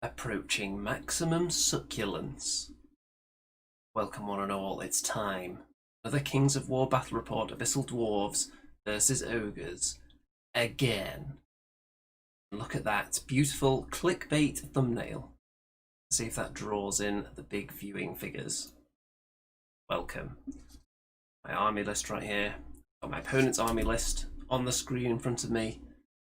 Approaching maximum succulence. Welcome one and all, it's time. Another Kings of War battle report, Abyssal Dwarves versus Ogres. Again. Look at that beautiful clickbait thumbnail. See if that draws in the big viewing figures. Welcome. My army list right here. Got my opponent's army list on the screen in front of me.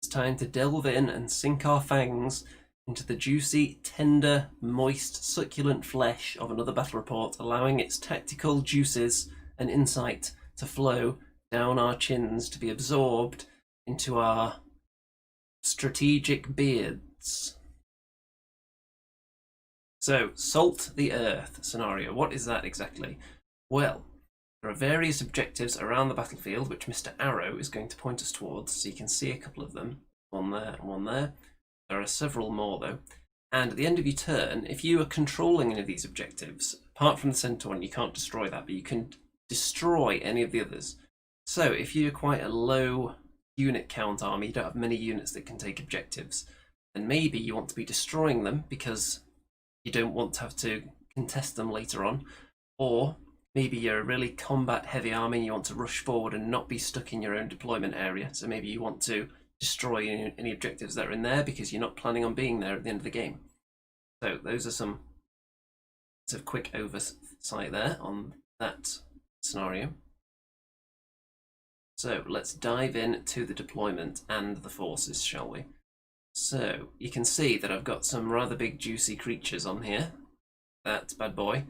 It's time to delve in and sink our fangs into the juicy, tender, moist, succulent flesh of another battle report, allowing its tactical juices and insight to flow down our chins to be absorbed into our strategic beards. So, salt the earth scenario. What is that exactly? Well, there are various objectives around the battlefield which Mr. Arrow is going to point us towards, so you can see a couple of them. One there and one there. There are several more though. And at the end of your turn, if you are controlling any of these objectives, apart from the center one, you can't destroy that, but you can destroy any of the others. So if you're quite a low unit count army, you don't have many units that can take objectives, then maybe you want to be destroying them because you don't want to have to contest them later on. Or maybe you're a really combat heavy army and you want to rush forward and not be stuck in your own deployment area. So maybe you want to destroy any objectives that are in there because you're not planning on being there at the end of the game. So those are some sort of quick oversight there on that scenario. So let's dive into the deployment and the forces, shall we? So you can see that I've got some rather big juicy creatures on here. That bad boy.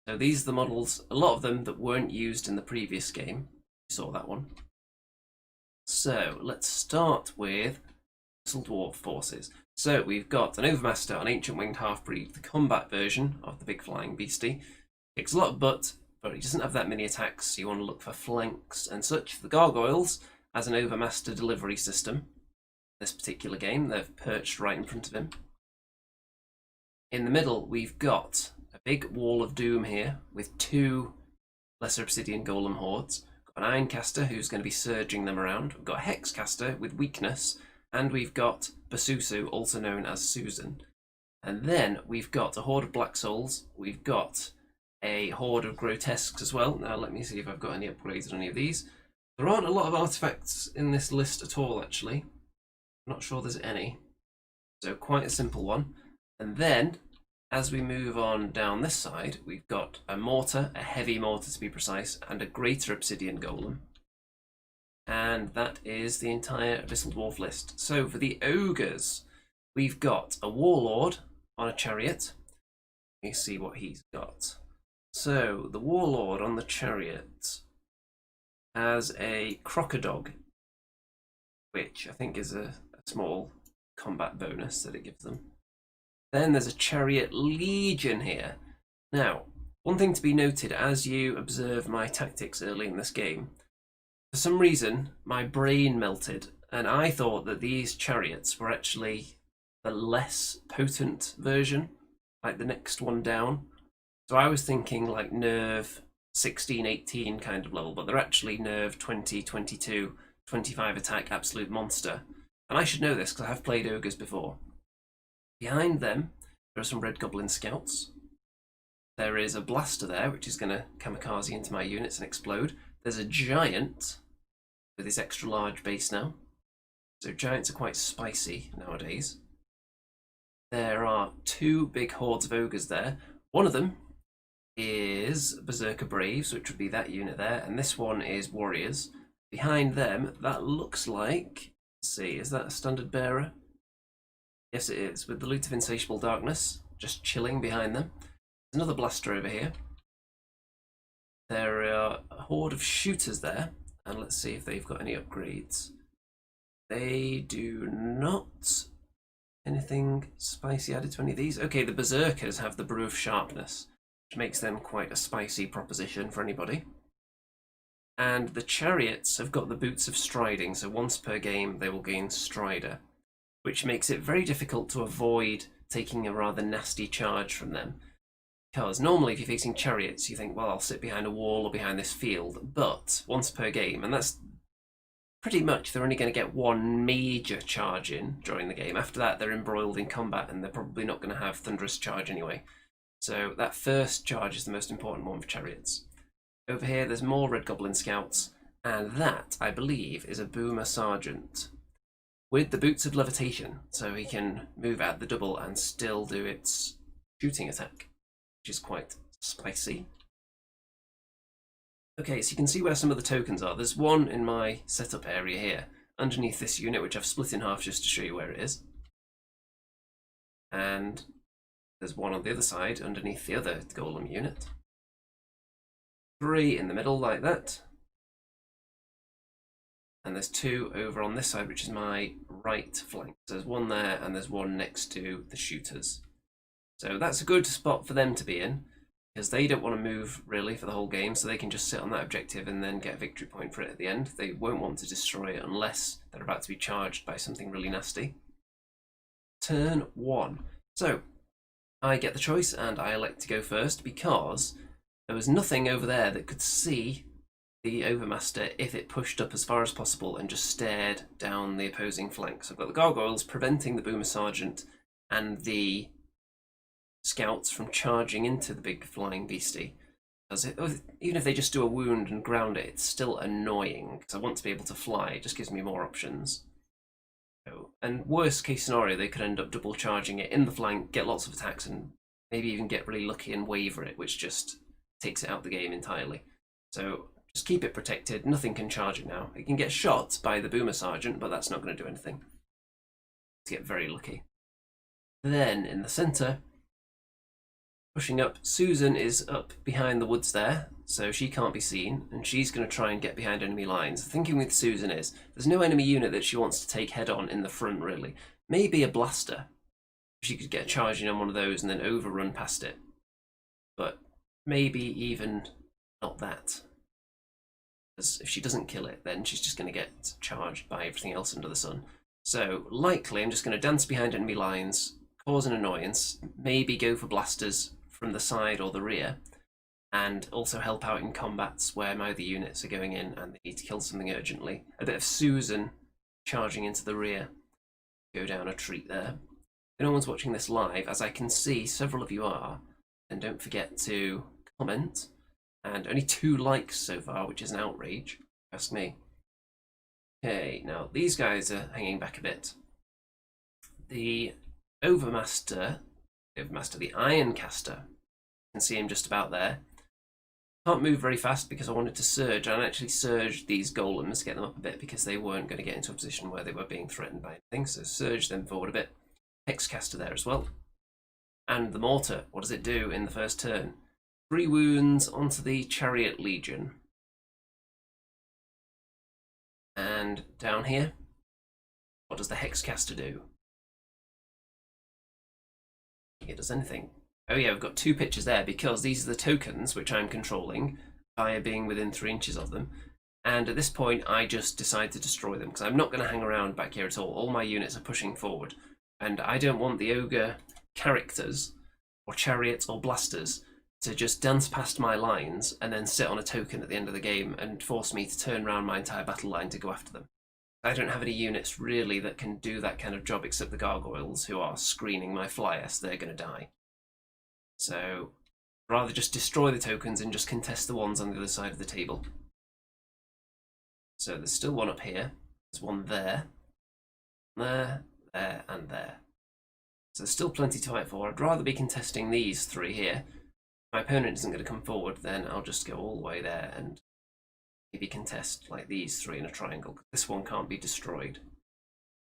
So these are the models, a lot of them that weren't used in the previous game. You saw that one. So let's start with Abyssal Dwarf Forces. So we've got an Overmaster, an Ancient Winged Half-Breed, the combat version of the big flying beastie. Kicks a lot of butt, but he doesn't have that many attacks, so you want to look for flanks and such. The Gargoyles as an Overmaster delivery system. This particular game, they've perched right in front of him. In the middle, we've got a big Wall of Doom here with two Lesser Obsidian Golem hordes. An Ironcaster who's going to be surging them around. We've got a Hexcaster with weakness, and we've got Basusu, also known as Susan. And then we've got a horde of Black Souls. We've got a horde of Grotesques as well. Now let me see if I've got any upgrades on any of these. There aren't a lot of artifacts in this list at all, actually. I'm not sure there's any. So quite a simple one. And then, as we move on down this side, we've got a mortar, a heavy mortar to be precise, and a greater obsidian golem. And that is the entire Abyssal Dwarf list. So for the ogres, we've got a warlord on a chariot. Let me see what he's got. So the warlord on the chariot has a crocodog, which I think is a small combat bonus that it gives them. Then there's a Chariot Legion here. Now, one thing to be noted as you observe my tactics early in this game, for some reason my brain melted and I thought that these chariots were actually the less potent version, like the next one down. So I was thinking like nerve 16, 18 kind of level, but they're actually nerve 20, 22, 25 attack absolute monster. And I should know this because I have played ogres before. Behind them, there are some red goblin scouts. There is a blaster there, which is going to kamikaze into my units and explode. There's a giant with his extra large base now. So giants are quite spicy nowadays. There are two big hordes of ogres there. One of them is Berserker Braves, which would be that unit there, and this one is Warriors. Behind them, that looks like, let's see, is that a standard bearer? Yes, it is, with the Loot of Insatiable Darkness, just chilling behind them. There's another blaster over here. There are a horde of shooters there, and let's see if they've got any upgrades. They do not. Anything spicy added to any of these? Okay, the Berserkers have the Brew of Sharpness, which makes them quite a spicy proposition for anybody. And the Chariots have got the Boots of Striding, so once per game they will gain Strider, which makes it very difficult to avoid taking a rather nasty charge from them. Because normally if you're facing chariots, you think, well, I'll sit behind a wall or behind this field, but once per game, and that's pretty much they're only going to get one major charge in during the game. After that, they're embroiled in combat and they're probably not going to have thunderous charge anyway. So that first charge is the most important one for chariots. Over here, there's more Red Goblin Scouts, and that, I believe, is a Boomer Sergeant with the Boots of Levitation, so he can move at the double and still do its shooting attack, which is quite spicy. Okay, so you can see where some of the tokens are. There's one in my setup area here, underneath this unit, which I've split in half just to show you where it is. And there's one on the other side, underneath the other golem unit. 3 in the middle, like that. And there's 2 over on this side, which is my right flank. So there's one there, and there's one next to the shooters. So that's a good spot for them to be in, because they don't want to move really for the whole game, so they can just sit on that objective and then get a victory point for it at the end. They won't want to destroy it unless they're about to be charged by something really nasty. Turn 1. So I get the choice and I elect to go first because there was nothing over there that could see the Overmaster if it pushed up as far as possible and just stared down the opposing flank. So I've got the Gargoyles preventing the Boomer Sergeant and the Scouts from charging into the big flying beastie. Because even if they just do a wound and ground it, it's still annoying because I want to be able to fly. It just gives me more options. So, and worst case scenario, they could end up double charging it in the flank, get lots of attacks, and maybe even get really lucky and waver it, which just takes it out of the game entirely. So just keep it protected. Nothing can charge it now. It can get shot by the Boomer Sergeant, but that's not going to do anything. To get very lucky. Then in the centre, pushing up, Susan is up behind the woods there, so she can't be seen, and she's going to try and get behind enemy lines. The thinking with Susan is, there's no enemy unit that she wants to take head on in the front, really. Maybe a blaster. She could get charging on one of those and then overrun past it. But maybe even not that. Because if she doesn't kill it, then she's just going to get charged by everything else under the sun. So, likely, I'm just going to dance behind enemy lines, cause an annoyance, maybe go for blasters from the side or the rear, and also help out in combats where my other units are going in and they need to kill something urgently. A bit of Susan charging into the rear. Go down a treat there. If no one's watching this live, as I can see several of you are, then don't forget to comment. And only 2 likes so far, which is an outrage, ask me. Okay, now these guys are hanging back a bit. The Overmaster, the Ironcaster, you can see him just about there. Can't move very fast because I wanted to surge, and I actually surged these golems, get them up a bit because they weren't going to get into a position where they were being threatened by anything, so surge them forward a bit. Hexcaster there as well. And the mortar, what does it do in the first turn? 3 wounds onto the Chariot Legion. And down here, what does the Hexcaster do? It does anything. Oh yeah, we've got 2 pictures there because these are the tokens which I'm controlling via being within 3 inches of them. And at this point, I just decide to destroy them because I'm not going to hang around back here at all. All my units are pushing forward. And I don't want the ogre characters or chariots or blasters to just dance past my lines and then sit on a token at the end of the game and force me to turn around my entire battle line to go after them. I don't have any units really that can do that kind of job except the gargoyles who are screening my flyers. They're going to die. So rather just destroy the tokens and just contest the ones on the other side of the table. So there's still one up here. There's one there, there, there, and there. So there's still plenty to fight for. I'd rather be contesting these 3 here. If my opponent isn't going to come forward, then I'll just go all the way there and maybe contest like these 3 in a triangle. This one can't be destroyed.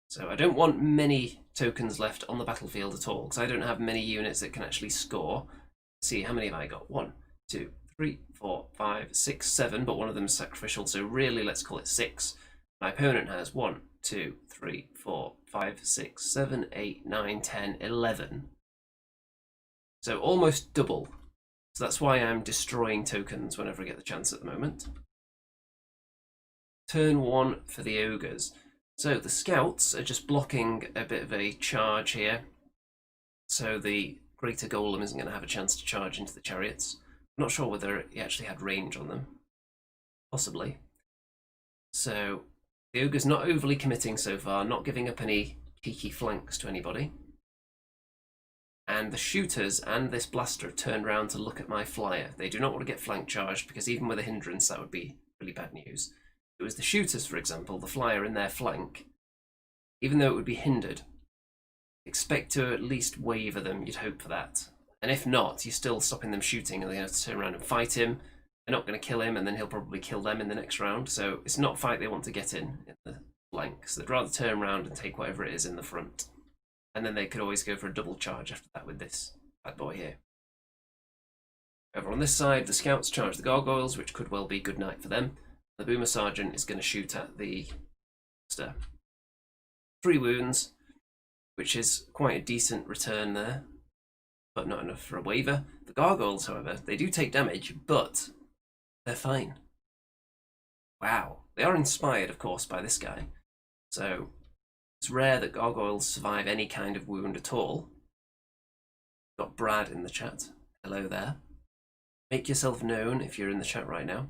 So I don't want many tokens left on the battlefield at all, because I don't have many units that can actually score. Let's see, how many have I got? 1, 2, 3, 4, 5, 6, 7, but one of them is sacrificial, so really let's call it 6. My opponent has 1, 2, 3, 4, 5, 6, 7, 8, 9, 10, 11. So almost double. So that's why I'm destroying tokens whenever I get the chance at the moment. Turn 1 for the ogres. So the scouts are just blocking a bit of a charge here. So the greater golem isn't going to have a chance to charge into the chariots. I'm not sure whether he actually had range on them. Possibly. So The Ogre's not overly committing so far, not giving up any cheeky flanks to anybody. And the shooters and this blaster have turned around to look at my flyer. They do not want to get flank charged, because even with a hindrance, that would be really bad news. If it was the shooters, for example, the flyer in their flank, even though it would be hindered, expect to at least waver them. You'd hope for that. And if not, you're still stopping them shooting, and they have to turn around and fight him. They're not going to kill him, and then he'll probably kill them in the next round. So it's not a fight they want to get in the flank. So they'd rather turn around and take whatever it is in the front. And then they could always go for a double charge after that with this bad boy here. Over on this side, the scouts charge the gargoyles, which could well be good night for them. The boomer sergeant is going to shoot at the monster. 3 wounds, which is quite a decent return there, but not enough for a waiver. The gargoyles, however, they do take damage, but they're fine. Wow. They are inspired, of course, by this guy. So it's rare that gargoyles survive any kind of wound at all. Got Brad in the chat. Hello there. Make yourself known if you're in the chat right now.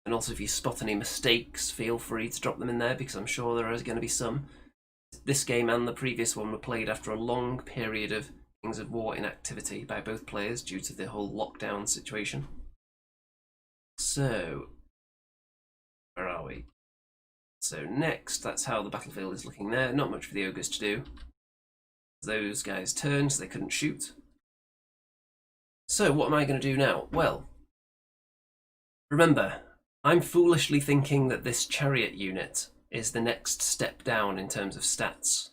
And also if you spot any mistakes, feel free to drop them in there, because I'm sure there is going to be some. This game and the previous one were played after a long period of Kings of War inactivity by both players due to the whole lockdown situation. So, where are we? So next, that's how the battlefield is looking there. Not much for the Ogres to do. Those guys turned, so they couldn't shoot. So what am I going to do now? Well, remember, I'm foolishly thinking that this Chariot unit is the next step down in terms of stats,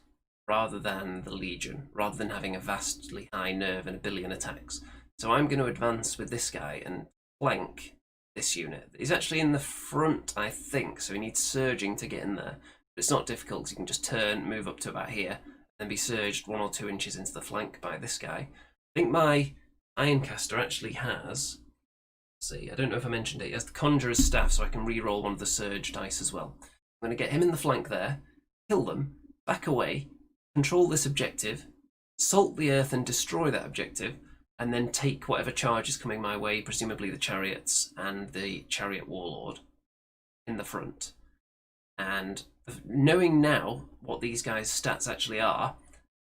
rather than the Legion, rather than having a vastly high nerve and a billion attacks. So I'm going to advance with this guy and flank this unit. He's actually in the front, I think, so he needs surging to get in there. But it's not difficult, because you can just turn, move up to about here, and be surged 1 or 2 inches into the flank by this guy. I think my Ironcaster actually has, let's see, I don't know if I mentioned it, he has the Conjurer's Staff, so I can re-roll one of the surge dice as well. I'm going to get him in the flank there, kill them, back away, control this objective, salt the earth and destroy that objective, and then take whatever charge is coming my way, presumably the chariots and the chariot warlord in the front. And knowing now what these guys' stats actually are,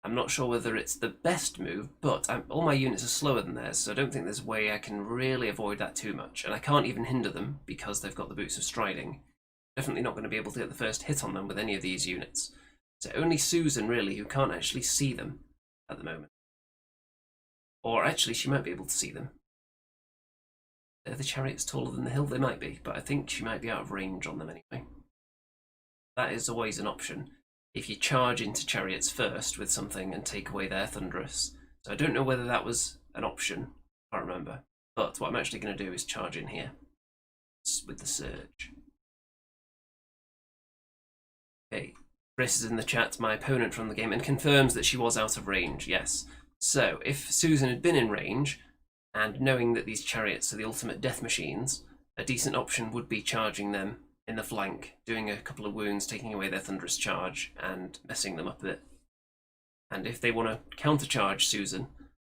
I'm not sure whether it's the best move, but all my units are slower than theirs, so I don't think there's a way I can really avoid that too much. And I can't even hinder them because they've got the boots of striding. Definitely not going to be able to get the first hit on them with any of these units. So only Susan, really, who can't actually see them at the moment. Or actually, she might be able to see them. Are the chariots taller than the hill? They might be, but I think she might be out of range on them anyway. That is always an option. If you charge into chariots first with something and take away their thunderous. So I don't know whether that was an option. I can't remember. But what I'm actually going to do is charge in here with the surge. Okay, Chris is in the chat, my opponent from the game, and confirms that she was out of range, yes. So, if Susan had been in range, and knowing that these chariots are the ultimate death machines, a decent option would be charging them in the flank, doing a couple of wounds, taking away their thunderous charge, and messing them up a bit. And if they want to countercharge Susan,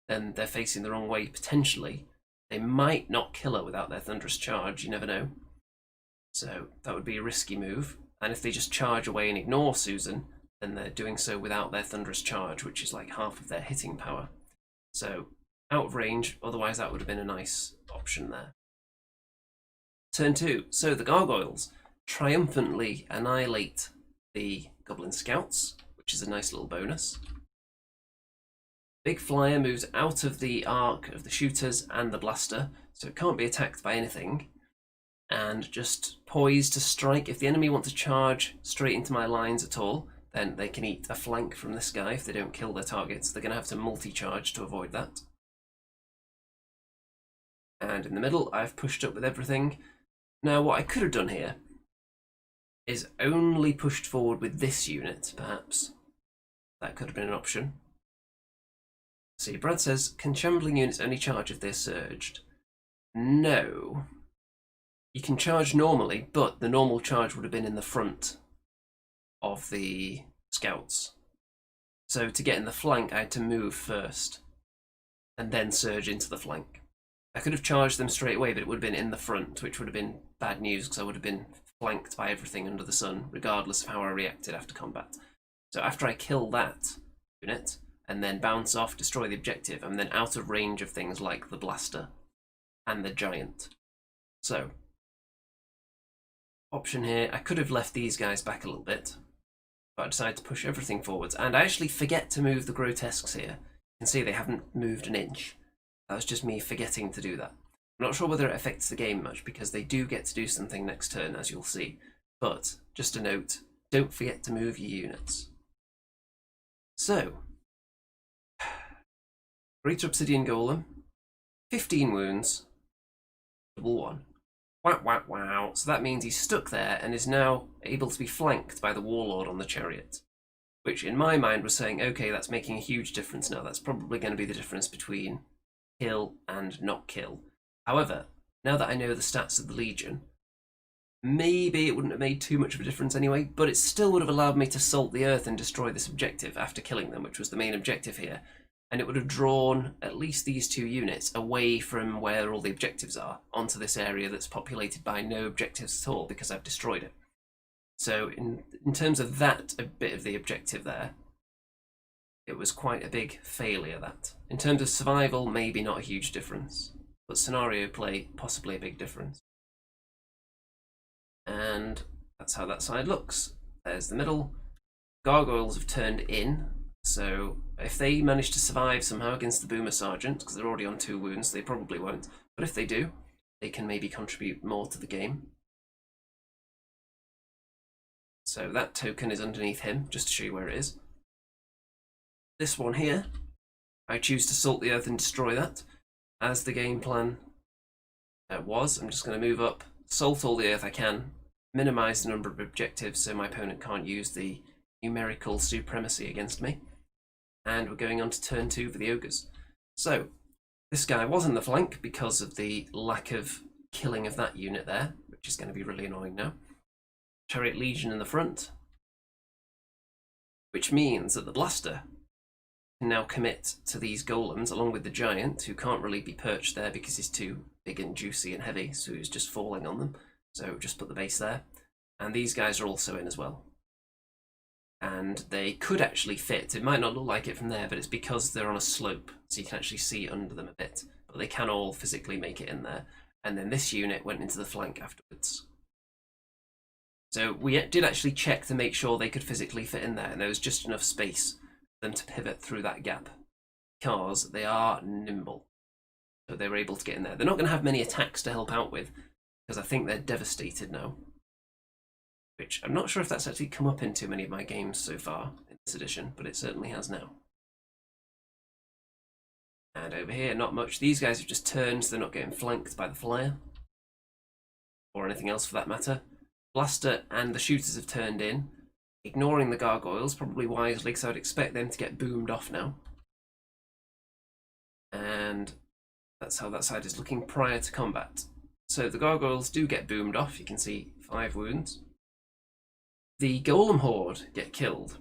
then they're facing the wrong way, potentially. They might not kill her without their thunderous charge, you never know. So, that would be a risky move. And if they just charge away and ignore Susan, then they're doing so without their thunderous charge, which is like half of their hitting power. So, out of range, otherwise that would have been a nice option there. Turn 2. So the gargoyles triumphantly annihilate the goblin scouts, which is a nice little bonus. Big flyer moves out of the arc of the shooters and the blaster, so it can't be attacked by anything. And just poised to strike. If the enemy want to charge straight into my lines at all, then they can eat a flank from this guy if they don't kill their targets. They're going to have to multi-charge to avoid that. And in the middle, I've pushed up with everything. Now, what I could have done here is only pushed forward with this unit, perhaps. That could have been an option. See, Brad says, can shambling units only charge if they're surged? No. You can charge normally, but the normal charge would have been in the front of the scouts. So to get in the flank, I had to move first and then surge into the flank. I could have charged them straight away, but it would have been in the front, which would have been bad news because I would have been flanked by everything under the sun, regardless of how I reacted after combat. So after I kill that unit, and then bounce off, destroy the objective, I'm then out of range of things like the blaster and the giant. So, option here, I could have left these guys back a little bit, but I decided to push everything forwards, and I actually forget to move the grotesques here. You can see they haven't moved an inch. That was just me forgetting to do that. I'm not sure whether it affects the game much, because they do get to do something next turn, as you'll see. But, just a note, don't forget to move your units. So, Greater Obsidian Golem, 15 wounds, double 1. Wow, wow, wow. So that means he's stuck there and is now able to be flanked by the Warlord on the Chariot. Which, in my mind, was saying, okay, that's making a huge difference now. That's probably going to be the difference between kill and not kill. However, now that I know the stats of the Legion, maybe it wouldn't have made too much of a difference anyway, but it still would have allowed me to salt the earth and destroy this objective after killing them, which was the main objective here. And it would have drawn at least these 2 units away from where all the objectives are, onto this area that's populated by no objectives at all, because I've destroyed it. So in terms of that, a bit of the objective there, it was quite a big failure, that. In terms of survival, maybe not a huge difference, but scenario play, possibly a big difference. And that's how that side looks. There's the middle. Gargoyles have turned in, so if they manage to survive somehow against the Boomer Sergeant, because they're already on 2 wounds, they probably won't, but if they do, they can maybe contribute more to the game. So that token is underneath him, just to show you where it is. This one here, I choose to salt the earth and destroy that, as the game plan was. I'm just going to move up, salt all the earth I can, minimise the number of objectives so my opponent can't use the numerical supremacy against me. And we're going on to turn 2 for the Ogres. So, this guy was in the flank because of the lack of killing of that unit there, which is going to be really annoying now. Chariot Legion in the front, which means that the blaster can now commit to these golems along with the giant, who can't really be perched there because he's too big and juicy and heavy, so he's just falling on them. So just put the base there. And these guys are also in as well. And they could actually fit. It might not look like it from there, but it's because they're on a slope, so you can actually see under them a bit. But they can all physically make it in there. And then this unit went into the flank afterwards. So we did actually check to make sure they could physically fit in there, and there was just enough space for them to pivot through that gap, because they are nimble. So they were able to get in there. They're not going to have many attacks to help out with, because I think they're devastated now. Which I'm not sure if that's actually come up in too many of my games so far in this edition, but it certainly has now. And over here, not much. These guys have just turned, so they're not getting flanked by the flyer. Or anything else for that matter. Blaster and the shooters have turned in, ignoring the gargoyles, probably wisely, because I would expect them to get boomed off now. And that's how that side is looking prior to combat. So the gargoyles do get boomed off, you can see 5 wounds. The golem horde get killed.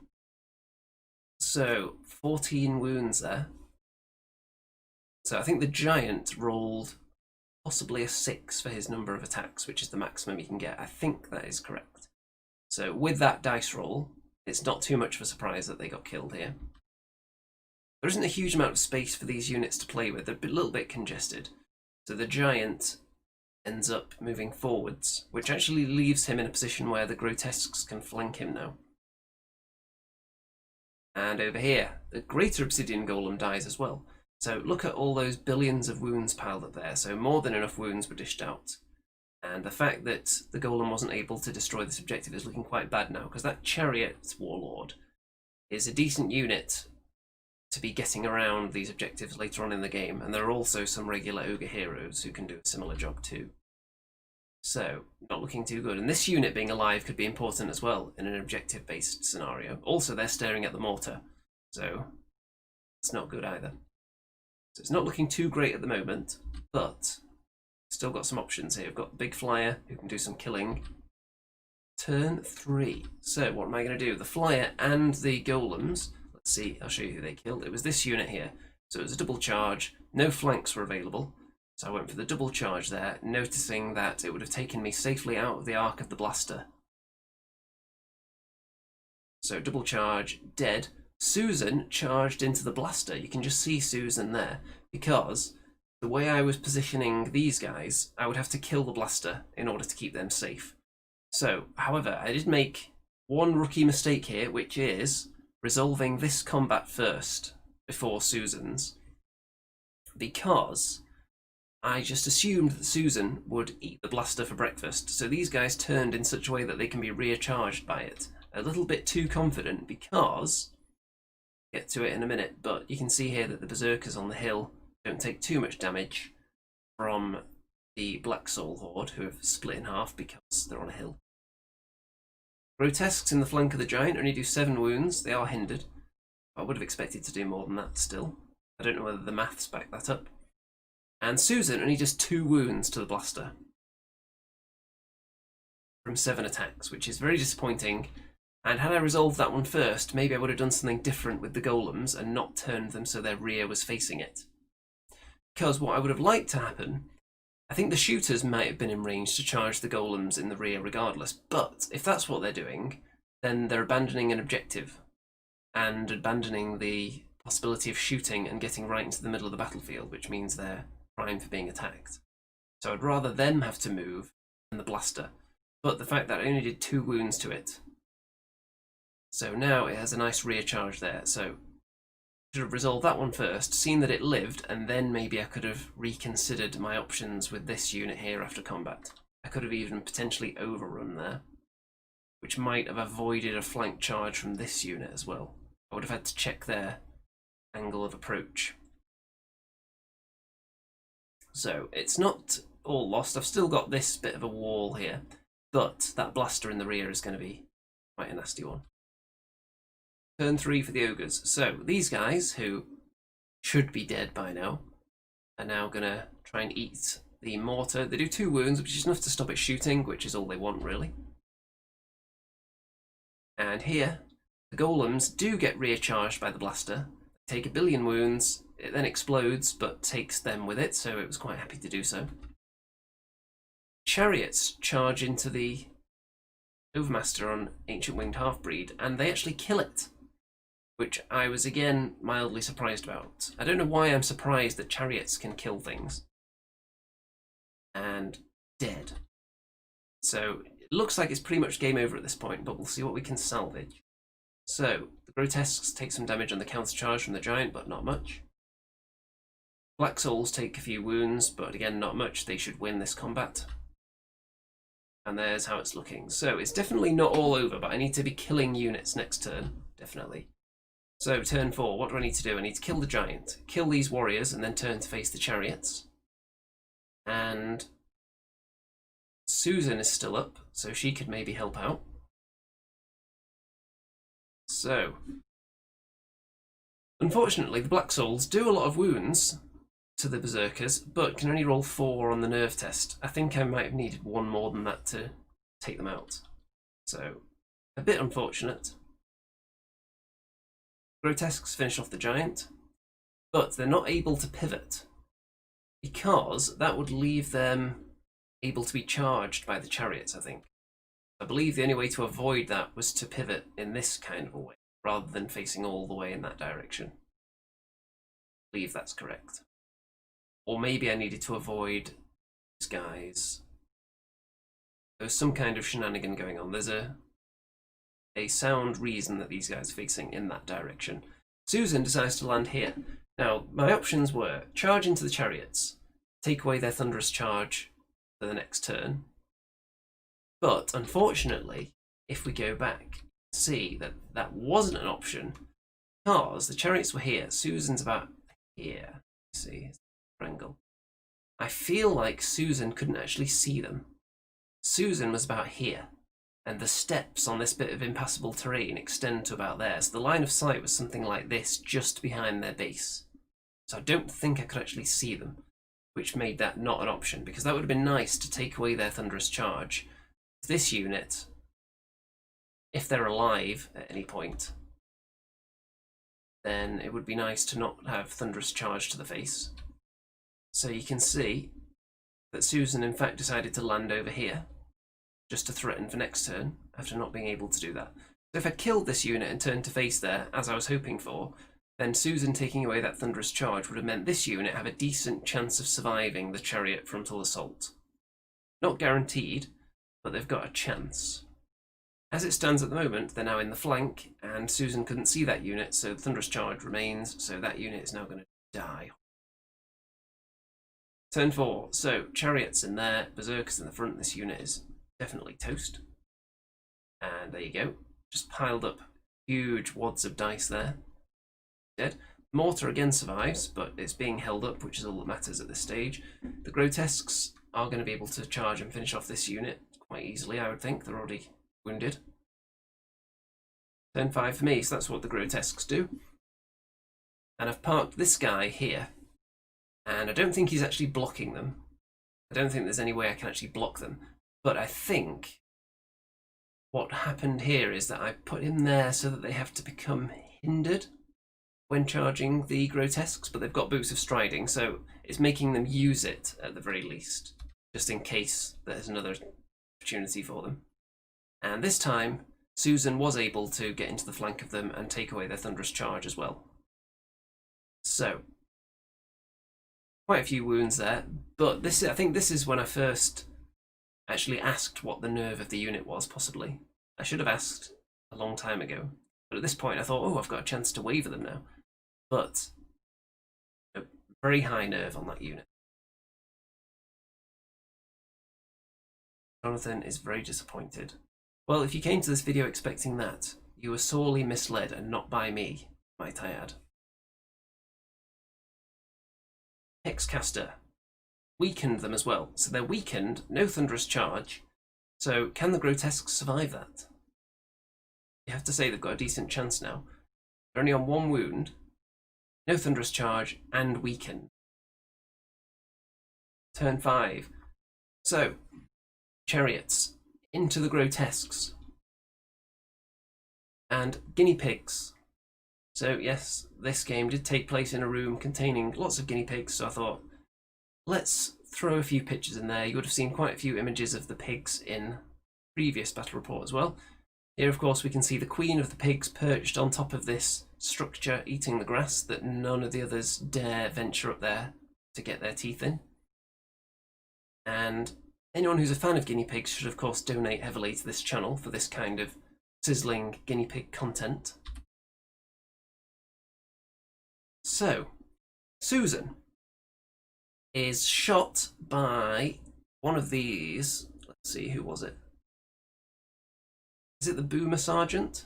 So 14 wounds there. So I think the giant rolled possibly a 6 for his number of attacks, which is the maximum you can get. I think that is correct. So with that dice roll, it's not too much of a surprise that they got killed here. There isn't a huge amount of space for these units to play with. They're a little bit congested. So the giant ends up moving forwards, which actually leaves him in a position where the grotesques can flank him now. And over here, the Greater Obsidian Golem dies as well. So look at all those billions of wounds piled up there. So more than enough wounds were dished out. And the fact that the Golem wasn't able to destroy this objective is looking quite bad now, because that Chariot Warlord is a decent unit to be getting around these objectives later on in the game, and there are also some regular Ogre heroes who can do a similar job too. So, not looking too good. And this unit being alive could be important as well in an objective-based scenario. Also, they're staring at the mortar, so it's not good either. So it's not looking too great at the moment, but still got some options here. We've got Big Flyer, who can do some killing. Turn 3. So, what am I going to do? The Flyer and the Golems. Let's see, I'll show you who they killed. It was this unit here. So it was a double charge. No flanks were available. So I went for the double charge there, noticing that it would have taken me safely out of the arc of the blaster. So double charge, dead. Susan charged into the blaster. You can just see Susan there, because the way I was positioning these guys, I would have to kill the blaster in order to keep them safe. So, however, I did make one rookie mistake here, which is resolving this combat first before Susan's, because I just assumed that Susan would eat the blaster for breakfast. So these guys turned in such a way that they can be recharged by it. A little bit too confident, because I'll get to it in a minute, but you can see here that the berserkers on the hill don't take too much damage from the Black Soul Horde, who have split in half because they're on a hill. Grotesques in the flank of the giant only do 7 wounds. They are hindered. I would have expected to do more than that still. I don't know whether the maths back that up. And Susan only does 2 wounds to the blaster from 7 attacks, which is very disappointing. And had I resolved that one first, maybe I would have done something different with the golems and not turned them so their rear was facing it. Because what I would have liked to happen, I think the shooters might have been in range to charge the golems in the rear regardless, but if that's what they're doing, then they're abandoning an objective and abandoning the possibility of shooting and getting right into the middle of the battlefield, which means they're prime for being attacked. So I'd rather them have to move than the blaster. But the fact that I only did 2 wounds to it, so now it has a nice rear charge there. So I should have resolved that one first, seen that it lived, and then maybe I could have reconsidered my options with this unit here after combat. I could have even potentially overrun there, which might have avoided a flank charge from this unit as well. I would have had to check their angle of approach. So it's not all lost. I've still got this bit of a wall here, but that blaster in the rear is going to be quite a nasty one. Turn 3 for the ogres. So these guys, who should be dead by now, are now going to try and eat the mortar. They do 2 wounds, which is enough to stop it shooting, which is all they want really. And here, the golems do get recharged by the blaster. They take 1 billion wounds. It then explodes, but takes them with it, so it was quite happy to do so. Chariots charge into the Overmaster on Ancient Winged Halfbreed, and they actually kill it, which I was again mildly surprised about. I don't know why I'm surprised that chariots can kill things. And dead. So it looks like it's pretty much game over at this point, but we'll see what we can salvage. So the grotesques take some damage on the counter charge from the giant, but not much. Black Souls take a few wounds, but again not much. They should win this combat. And there's how it's looking. So it's definitely not all over, but I need to be killing units next turn, definitely. So turn 4, what do I need to do? I need to kill the giant, kill these warriors, and then turn to face the chariots. And Susan is still up, so she could maybe help out. So, unfortunately, the Black Souls do a lot of wounds to the berserkers, but can only roll 4 on the nerve test. I think I might have needed 1 more than that to take them out. So, a bit unfortunate. Grotesques finish off the giant, but they're not able to pivot, because that would leave them able to be charged by the chariots, I think. I believe the only way to avoid that was to pivot in this kind of a way, rather than facing all the way in that direction. I believe that's correct. Or maybe I needed to avoid these guys. There's some kind of shenanigan going on. There's a sound reason that these guys are facing in that direction. Susan decides to land here. Now, my options were charge into the chariots, take away their thunderous charge for the next turn. But unfortunately, if we go back, see that that wasn't an option, because the chariots were here. Susan's about here. See, angle. I feel like Susan couldn't actually see them. Susan was about here, and the steps on this bit of impassable terrain extend to about there. So the line of sight was something like this, just behind their base. So I don't think I could actually see them, which made that not an option, because that would have been nice to take away their thunderous charge. This unit, if they're alive at any point, then it would be nice to not have thunderous charge to the face. So you can see that Susan in fact decided to land over here just to threaten for next turn after not being able to do that. So if I killed this unit and turned to face there, as I was hoping for, then Susan taking away that Thunderous Charge would have meant this unit have a decent chance of surviving the Chariot frontal assault. Not guaranteed, but they've got a chance. As it stands at the moment, they're now in the flank, and Susan couldn't see that unit, so the Thunderous Charge remains, so that unit is now going to die. Turn 4, so Chariots in there, Berserkers in the front, this unit is definitely toast. And there you go, just piled up huge wads of dice there. Dead. Mortar again survives, but it's being held up, which is all that matters at this stage. The Grotesques are going to be able to charge and finish off this unit quite easily, I would think. They're already wounded. Turn 5 for me, so that's what the Grotesques do. And I've parked this guy here, and I don't think he's actually blocking them. I don't think there's any way I can actually block them. But I think what happened here is that I put him there so that they have to become hindered when charging the Grotesques, but they've got Boots of Striding, so it's making them use it at the very least, just in case there's another opportunity for them. And this time, Susan was able to get into the flank of them and take away their Thunderous Charge as well. So, quite a few wounds there, but I think this is when I first actually asked what the nerve of the unit was, possibly. I should have asked a long time ago, but at this point I thought, oh, I've got a chance to waver them now. But a very high nerve on that unit. Jonathan is very disappointed. Well, if you came to this video expecting that, you were sorely misled, and not by me, might I add. Hexcaster. Weakened them as well. So they're weakened, no Thunderous Charge. So can the Grotesques survive that? You have to say they've got a decent chance now. They're only on 1 wound, no Thunderous Charge, and weakened. Turn 5. So, Chariots into the Grotesques. And Guinea Pigs. So yes, this game did take place in a room containing lots of guinea pigs, so I thought, let's throw a few pictures in there. You would have seen quite a few images of the pigs in previous battle report as well. Here, of course, we can see the queen of the pigs perched on top of this structure, eating the grass that none of the others dare venture up there to get their teeth in. And anyone who's a fan of guinea pigs should, of course, donate heavily to this channel for this kind of sizzling guinea pig content. So, Susan is shot by one of these. Let's see, who was it? Is it the Boomer Sergeant?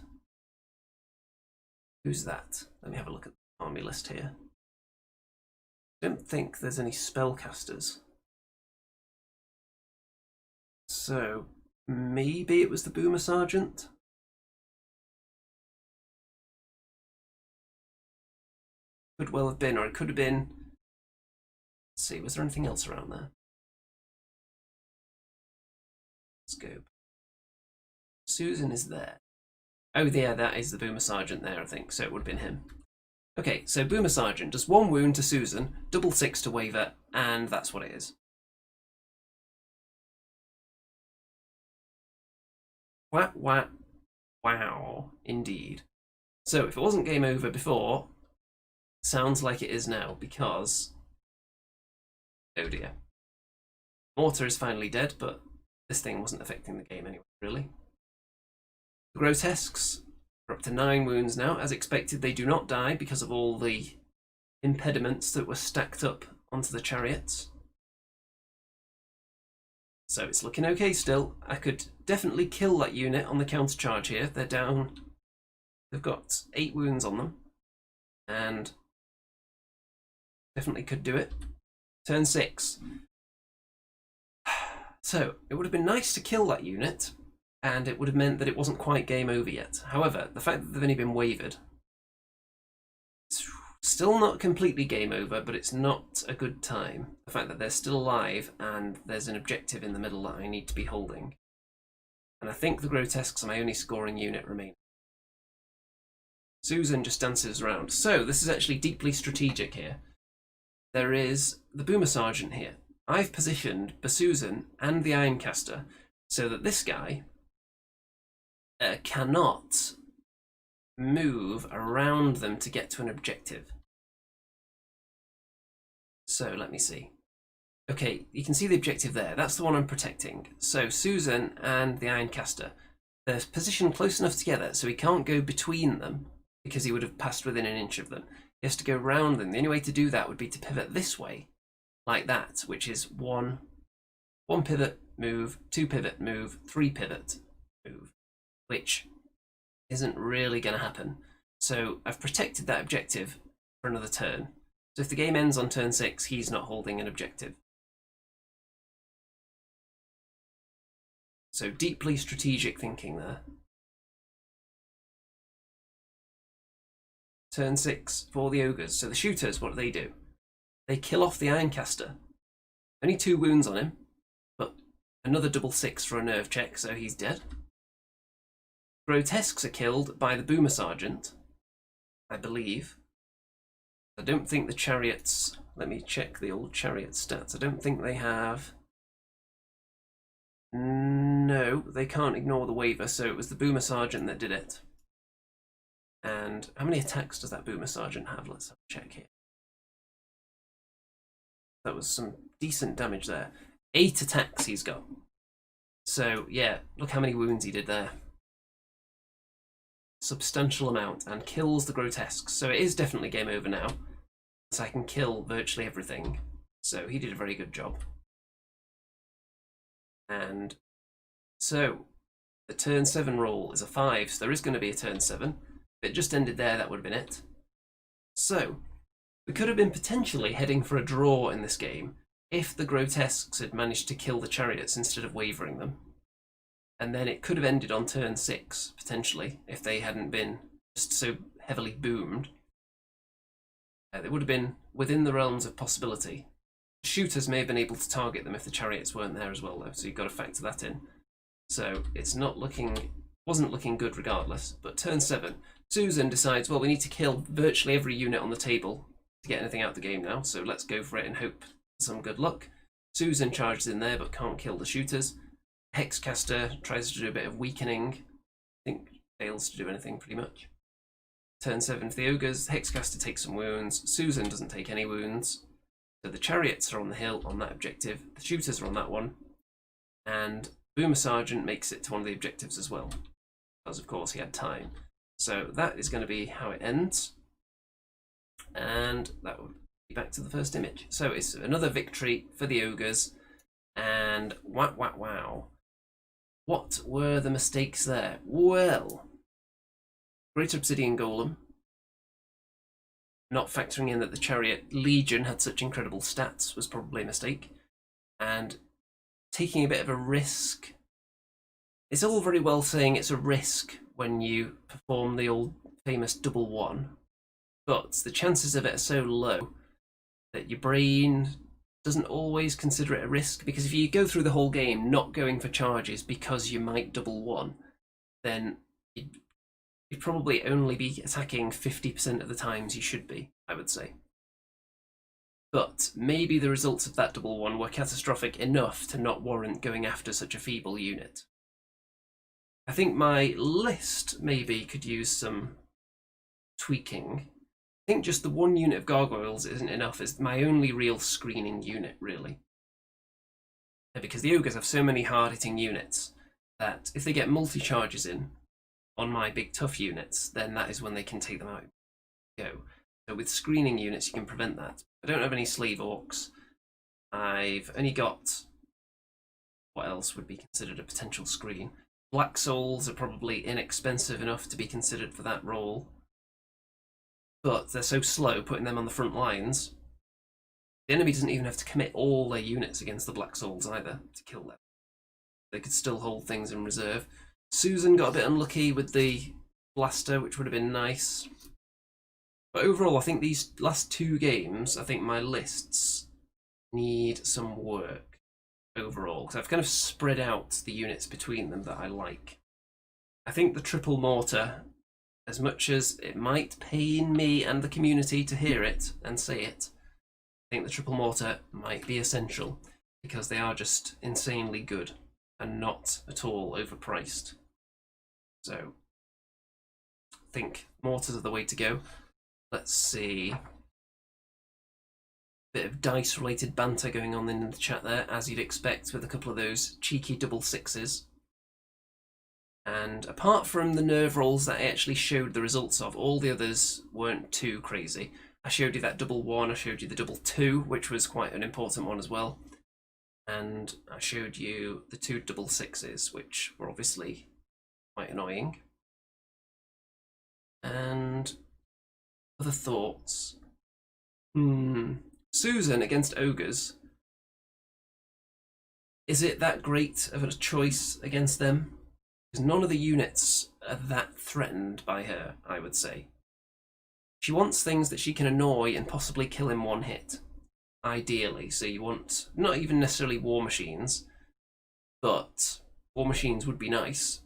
Who's that? Let me have a look at the army list here. I don't think there's any spellcasters. So, maybe it was the Boomer Sergeant? Could well have been, or it could have been... Let's see, was there anything else around there? Let's go. Susan is there. Oh, yeah, that is the Boomer Sergeant there, I think, so it would have been him. Okay, so Boomer Sergeant does 1 wound to Susan, double 6 to waver, and that's what it is. Wah, wah, wow, indeed. So, if it wasn't game over before, sounds like it is now, because... oh dear. Mortar is finally dead, but this thing wasn't affecting the game anyway, really. The Grotesques are up to 9 wounds now. As expected, they do not die because of all the impediments that were stacked up onto the chariots. So it's looking okay still. I could definitely kill that unit on the countercharge here. They're down. They've got 8 wounds on them. And definitely could do it. Turn 6. So it would have been nice to kill that unit, and it would have meant that it wasn't quite game over yet. However, the fact that they've only been wavered, it's still not completely game over, but it's not a good time. The fact that they're still alive and there's an objective in the middle that I need to be holding. And I think the Grotesques are my only scoring unit remaining. Susan just dances around. So this is actually deeply strategic here. there is the Boomer Sergeant here. I've positioned Basusan and the Ironcaster so that this guy cannot move around them to get to an objective. So let me see. Okay, you can see the objective there. That's the one I'm protecting. So Susan and the Ironcaster, they're positioned close enough together so he can't go between them because he would have passed within an inch of them. He has to go round them. The only way to do that would be to pivot this way, like that, which is one pivot, move, 2 pivot, move, 3 pivot, move, which isn't really going to happen. So I've protected that objective for another turn. So if the game ends on turn 6, he's not holding an objective. So deeply strategic thinking there. Turn 6 for the Ogres. So the shooters, what do? They kill off the Ironcaster. Only 2 wounds on him, but another double 6 for a nerve check, so he's dead. Grotesques are killed by the Boomer Sergeant, I believe. I don't think the Chariots... Let me check the old Chariot stats. I don't think they have... No, they can't ignore the waiver, so it was the Boomer Sergeant that did it. And how many attacks does that Boomer Sergeant have? Let's have a check here. That was some decent damage there. 8 attacks he's got. So, yeah, look how many wounds he did there. Substantial amount, and kills the Grotesques. So it is definitely game over now. So I can kill virtually everything. So he did a very good job. And so the turn 7 roll is a 5, so there is going to be a turn 7. If it just ended there, that would have been it. So we could have been potentially heading for a draw in this game if the Grotesques had managed to kill the Chariots instead of wavering them. And then it could have ended on turn 6, potentially, if they hadn't been just so heavily boomed. It would have been within the realms of possibility. Shooters may have been able to target them if the Chariots weren't there as well, though, so you've got to factor that in. So it's wasn't looking good regardless. But turn 7, Susan decides, well, we need to kill virtually every unit on the table to get anything out of the game now, so let's go for it and hope for some good luck. Susan charges in there but can't kill the shooters. Hexcaster tries to do a bit of weakening. I think fails to do anything pretty much. Turn 7 for the Ogres. Hexcaster takes some wounds. Susan doesn't take any wounds. So the Chariots are on the hill on that objective. The shooters are on that one. And Boomer Sergeant makes it to one of the objectives as well. Because, of course, he had time. So that is going to be how it ends. And that will be back to the first image. So it's another victory for the Ogres. And wow. What were the mistakes there? Well, Great Obsidian Golem. Not factoring in that the Chariot Legion had such incredible stats was probably a mistake. And taking a bit of a risk. It's all very well saying it's a risk when you perform the old famous double 1. But the chances of it are so low that your brain doesn't always consider it a risk, because if you go through the whole game not going for charges because you might double 1, then you'd probably only be attacking 50% of the times you should be, I would say. But maybe the results of that double 1 were catastrophic enough to not warrant going after such a feeble unit. I think my list maybe could use some tweaking. I think just the 1 unit of gargoyles isn't enough. It's my only real screening unit, really. Because the Ogres have so many hard-hitting units that if they get multi-charges in on my big tough units, then that is when they can take them out. So with screening units, you can prevent that. I don't have any slave orcs. I've only got... what else would be considered a potential screen? Black souls are probably inexpensive enough to be considered for that role. But they're so slow, putting them on the front lines. The enemy doesn't even have to commit all their units against the Black Souls either to kill them. They could still hold things in reserve. Susan got a bit unlucky with the blaster, which would have been nice. But overall, I think these last 2 games, I think my lists need some work overall. Because I've kind of spread out the units between them that I like. I think the triple mortar, as much as it might pain me and the community to hear it and say it, think the triple mortar might be essential because they are just insanely good and not at all overpriced. So I think mortars are the way to go. Let's see. Bit of dice related banter going on in the chat there, as you'd expect with a couple of those cheeky double sixes. And apart from the nerve rolls that I actually showed the results of, all the others weren't too crazy. I showed you that double 1, I showed you the double 2, which was quite an important one as well. And I showed you the 2 double 6s, which were obviously quite annoying. And other thoughts. Susan against Ogres. Is it that great of a choice against them? Because none of the units are that threatened by her, I would say. She wants things that she can annoy and possibly kill in one hit, ideally. So you want, not even necessarily war machines, but war machines would be nice.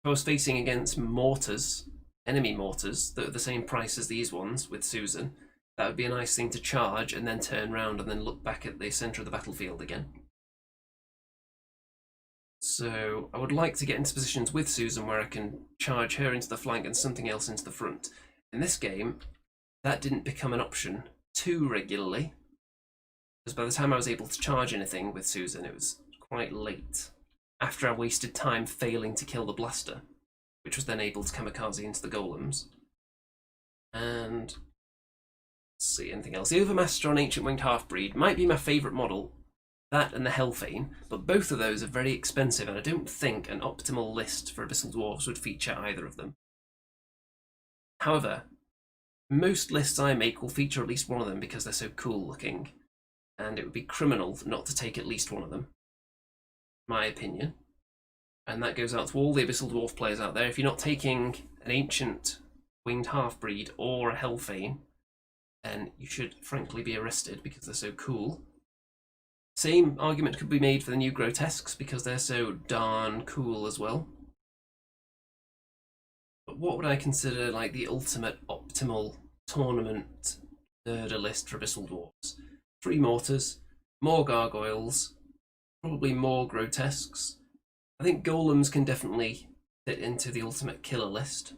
If I was facing against mortars, enemy mortars, that are the same price as these ones with Susan, that would be a nice thing to charge and then turn around and then look back at the centre of the battlefield again. So I would like to get into positions with Susan where I can charge her into the flank and something else into the front. In this game, that didn't become an option too regularly, because by the time I was able to charge anything with Susan, it was quite late, after I wasted time failing to kill the blaster, which was then able to kamikaze into the golems. And let's see, anything else. The Overmaster on Ancient Winged Halfbreed might be my favourite model, that and the Hellfane, but both of those are very expensive, and I don't think an optimal list for Abyssal Dwarfs would feature either of them. However, most lists I make will feature at least one of them because they're so cool looking, and it would be criminal not to take at least one of them, my opinion. And that goes out to all the Abyssal Dwarf players out there. If you're not taking an Ancient Winged Halfbreed or a Hellfane, then you should frankly be arrested because they're so cool. Same argument could be made for the new Grotesques because they're so darn cool as well. But what would I consider like the ultimate optimal tournament murder list for Abyssal Dwarfs? 3 mortars, more gargoyles, probably more grotesques. I think golems can definitely fit into the ultimate killer list.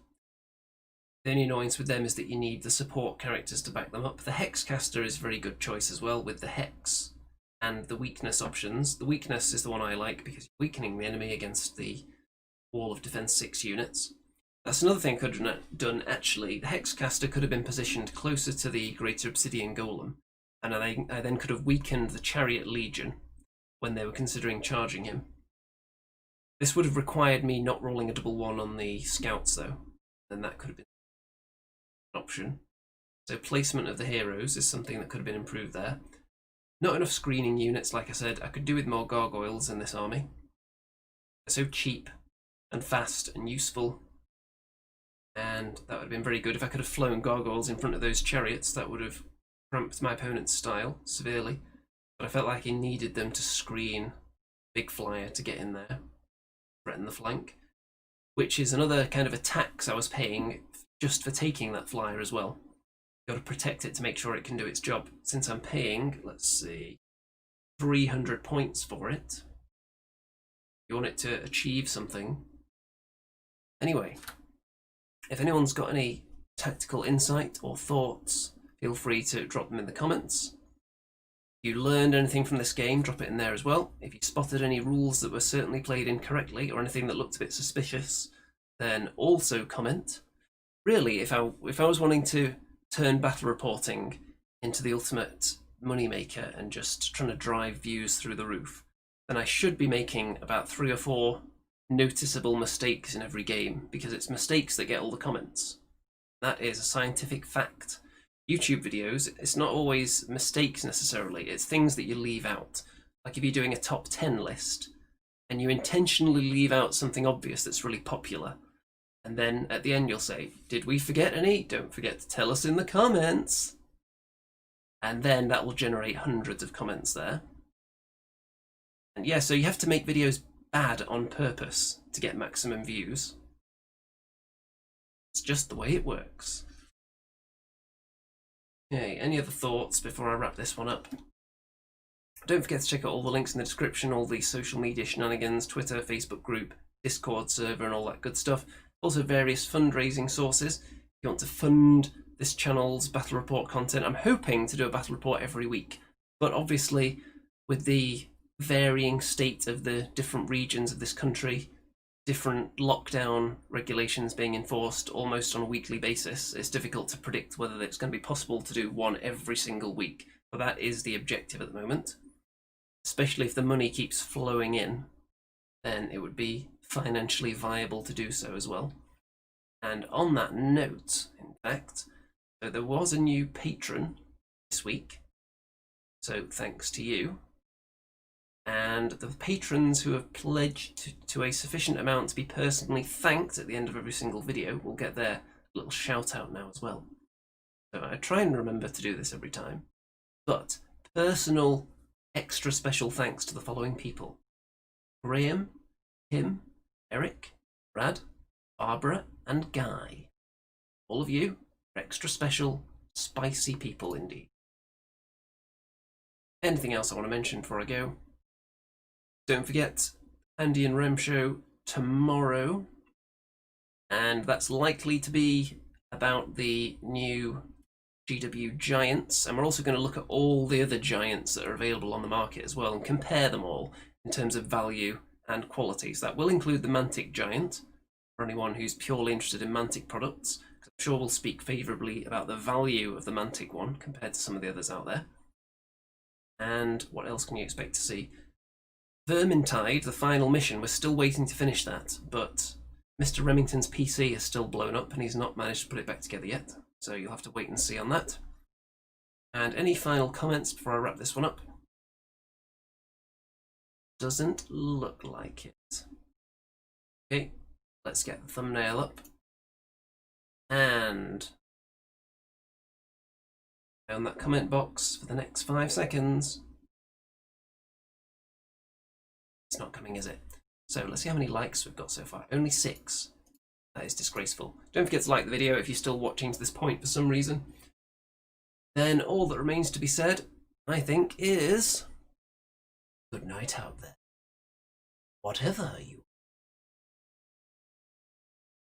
The only annoyance with them is that you need the support characters to back them up. The Hexcaster is a very good choice as well with the Hex and the weakness options. The weakness is the one I like because you're weakening the enemy against the wall of defense 6 units. That's another thing I could have done actually. The Hexcaster could have been positioned closer to the Greater Obsidian Golem, and I then could have weakened the Chariot Legion when they were considering charging him. This would have required me not rolling a double 1 on the scouts though, then that could have been an option. So placement of the heroes is something that could have been improved there. Not enough screening units, like I said. I could do with more gargoyles in this army. They're so cheap and fast and useful, and that would have been very good. If I could have flown gargoyles in front of those chariots, that would have cramped my opponent's style severely. But I felt like he needed them to screen Big Flyer to get in there, threaten the flank, which is another kind of a tax I was paying just for taking that flyer as well. Got to protect it to make sure it can do its job. Since I'm paying, let's see, 300 points for it. You want it to achieve something. Anyway, if anyone's got any tactical insight or thoughts, feel free to drop them in the comments. If you learned anything from this game, drop it in there as well. If you spotted any rules that were certainly played incorrectly or anything that looked a bit suspicious, then also comment. Really, if I was wanting to turn battle reporting into the ultimate moneymaker and just trying to drive views through the roof, then I should be making about 3 or 4 noticeable mistakes in every game, because it's mistakes that get all the comments. That is a scientific fact. YouTube videos, it's not always mistakes necessarily, it's things that you leave out. Like if you're doing a top 10 list and you intentionally leave out something obvious that's really popular, and then at the end you'll say, did we forget any? Don't forget to tell us in the comments. And then that will generate hundreds of comments there. And yeah, so you have to make videos bad on purpose to get maximum views. It's just the way it works. Okay, any other thoughts before I wrap this one up? Don't forget to check out all the links in the description, all the social media shenanigans, Twitter, Facebook group, Discord server, and all that good stuff. Also various fundraising sources. If you want to fund this channel's battle report content, I'm hoping to do a battle report every week. But obviously, with the varying state of the different regions of this country, different lockdown regulations being enforced almost on a weekly basis, it's difficult to predict whether it's going to be possible to do one every single week. But that is the objective at the moment. Especially if the money keeps flowing in, then it would be financially viable to do so as well. And on that note, in fact, so there was a new patron this week, so thanks to you. And the patrons who have pledged to a sufficient amount to be personally thanked at the end of every single video will get their little shout out now as well. So I try and remember to do this every time. But personal extra special thanks to the following people: Graham, Tim, Eric, Brad, Barbara, and Guy. All of you are extra special, spicy people indeed. Anything else I want to mention before I go? Don't forget, Andy and Rem show tomorrow, and that's likely to be about the new GW Giants, and we're also going to look at all the other Giants that are available on the market as well and compare them all in terms of value and quality. So that will include the Mantic Giant for anyone who's purely interested in Mantic products. I'm sure we'll speak favourably about the value of the Mantic one compared to some of the others out there. And what else can you expect to see? Vermintide, the final mission, we're still waiting to finish that, but Mr. Remington's PC is still blown up and he's not managed to put it back together yet. So you'll have to wait and see on that. And any final comments before I wrap this one up? Doesn't look like it. Okay, let's get the thumbnail up. And down that comment box for the next 5 seconds. It's not coming, is it? So let's see how many likes we've got so far. Only 6. That is disgraceful. Don't forget to like the video if you're still watching to this point for some reason. Then all that remains to be said, I think, is good night out there. Whatever you